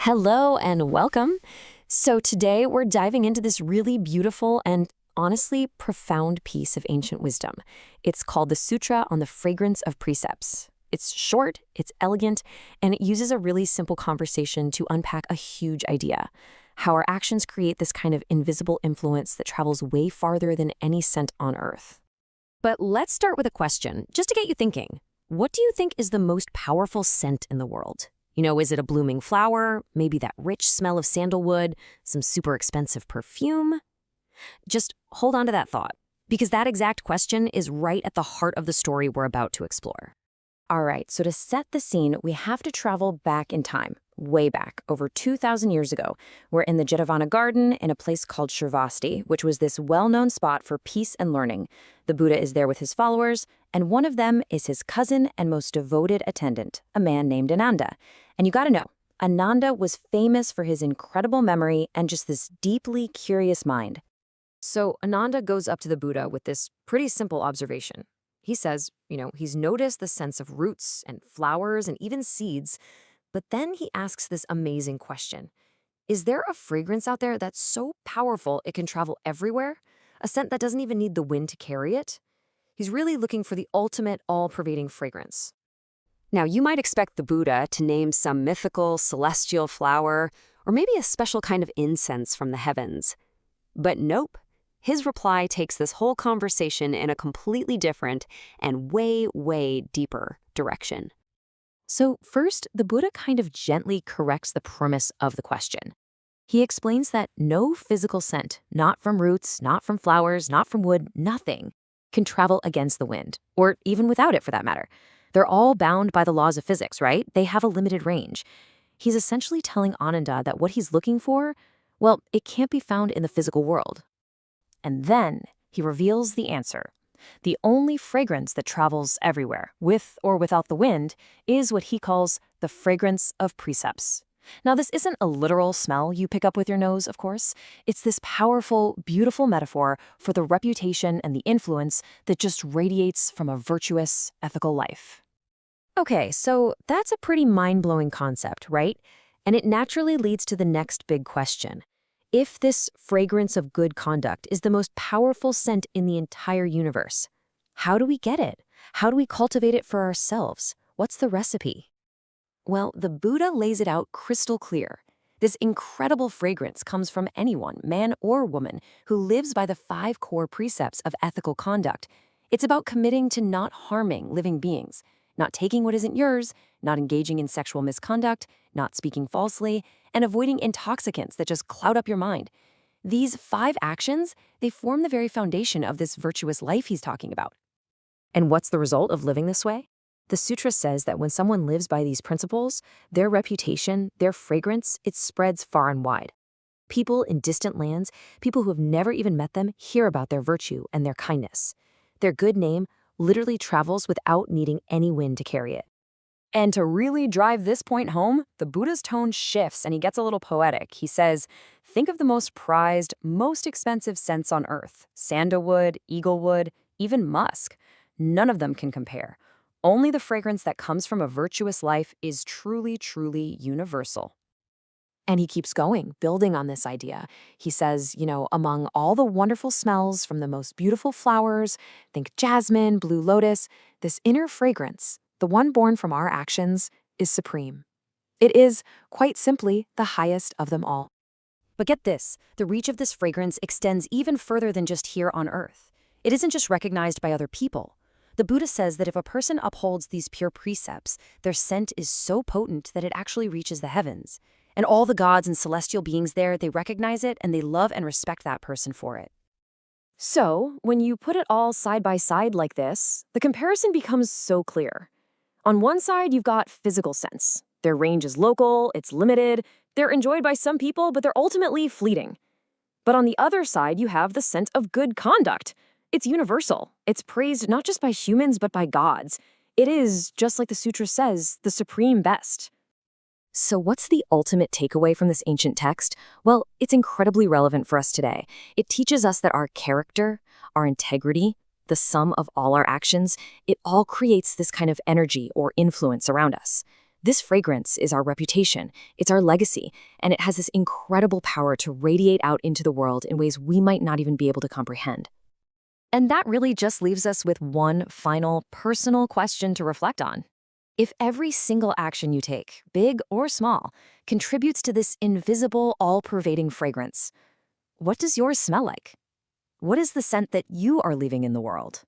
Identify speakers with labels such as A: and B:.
A: Hello and welcome. So today we're diving into this really beautiful and honestly profound piece of ancient wisdom. It's called the Sutra on the Fragrance of Precepts. It's short, it's elegant, and it uses a really simple conversation to unpack a huge idea: how our actions create this kind of invisible influence that travels way farther than any scent on earth. But let's start with a question, just to get you thinking. What do you think is the most powerful scent in the world? Is it a blooming flower, maybe that rich smell of sandalwood, some super expensive perfume? Just hold on to that thought, because that exact question is right at the heart of the story we're about to explore. All right, so to set the scene, we have to travel back in time, way back, over 2,000 years ago. We're in the Jetavana garden in a place called Śrāvastī, which was this well-known spot for peace and learning. The Buddha is there with his followers, and one of them is his cousin and most devoted attendant, a man named Ānanda. And you gotta know, Ānanda was famous for his incredible memory and just this deeply curious mind. So Ānanda goes up to the Buddha with this pretty simple observation. He says, he's noticed the sense of roots and flowers and even seeds, but then he asks this amazing question. Is there a fragrance out there that's so powerful it can travel everywhere? A scent that doesn't even need the wind to carry it? He's really looking for the ultimate, all-pervading fragrance. Now, you might expect the Buddha to name some mythical, celestial flower, or maybe a special kind of incense from the heavens. But nope. His reply takes this whole conversation in a completely different and way, way deeper direction. So first, the Buddha kind of gently corrects the premise of the question. He explains that no physical scent, not from roots, not from flowers, not from wood, nothing, can travel against the wind, or even without it for that matter. They're all bound by the laws of physics, right? They have a limited range. He's essentially telling Ānanda that what he's looking for, well, it can't be found in the physical world. And then he reveals the answer. The only fragrance that travels everywhere, with or without the wind, is what he calls the fragrance of precepts. Now, this isn't a literal smell you pick up with your nose, of course. It's this powerful, beautiful metaphor for the reputation and the influence that just radiates from a virtuous, ethical life. Okay, so that's a pretty mind-blowing concept, right? And it naturally leads to the next big question. If this fragrance of good conduct is the most powerful scent in the entire universe, how do we get it? How do we cultivate it for ourselves? What's the recipe? Well, the Buddha lays it out crystal clear. This incredible fragrance comes from anyone, man or woman, who lives by the 5 core precepts of ethical conduct. It's about committing to not harming living beings, not taking what isn't yours, not engaging in sexual misconduct, not speaking falsely, and avoiding intoxicants that just cloud up your mind. These 5 actions, they form the very foundation of this virtuous life he's talking about. And what's the result of living this way? The Sutra says that when someone lives by these principles, their reputation, their fragrance, it spreads far and wide. People in distant lands, people who have never even met them, hear about their virtue and their kindness. Their good name literally travels without needing any wind to carry it. And to really drive this point home, the Buddha's tone shifts and he gets a little poetic. He says, think of the most prized, most expensive scents on earth: sandalwood, eaglewood, even musk. None of them can compare. Only the fragrance that comes from a virtuous life is truly, truly universal. And he keeps going, building on this idea. He says, among all the wonderful smells from the most beautiful flowers, think jasmine, blue lotus, this inner fragrance, the one born from our actions, is supreme. It is, quite simply, the highest of them all. But get this, the reach of this fragrance extends even further than just here on earth. It isn't just recognized by other people. The Buddha says that if a person upholds these pure precepts, their scent is so potent that it actually reaches the heavens. And all the gods and celestial beings there, they recognize it and they love and respect that person for it. So, when you put it all side by side like this, the comparison becomes so clear. On one side, you've got physical sense. Their range is local, it's limited, they're enjoyed by some people, but they're ultimately fleeting. But on the other side, you have the scent of good conduct. It's universal. It's praised not just by humans, but by gods. It is, just like the Sutra says, the supreme best. So what's the ultimate takeaway from this ancient text? Well, it's incredibly relevant for us today. It teaches us that our character, our integrity, the sum of all our actions, it all creates this kind of energy or influence around us.
B: This fragrance is our reputation, it's our legacy, and it has this incredible power to radiate out into the world in ways we might not even be able to comprehend. And that really just leaves us with one final personal question to reflect on. If every single action you take, big or small, contributes to this invisible, all-pervading fragrance, what does yours smell like? What is the scent that you are leaving in the world?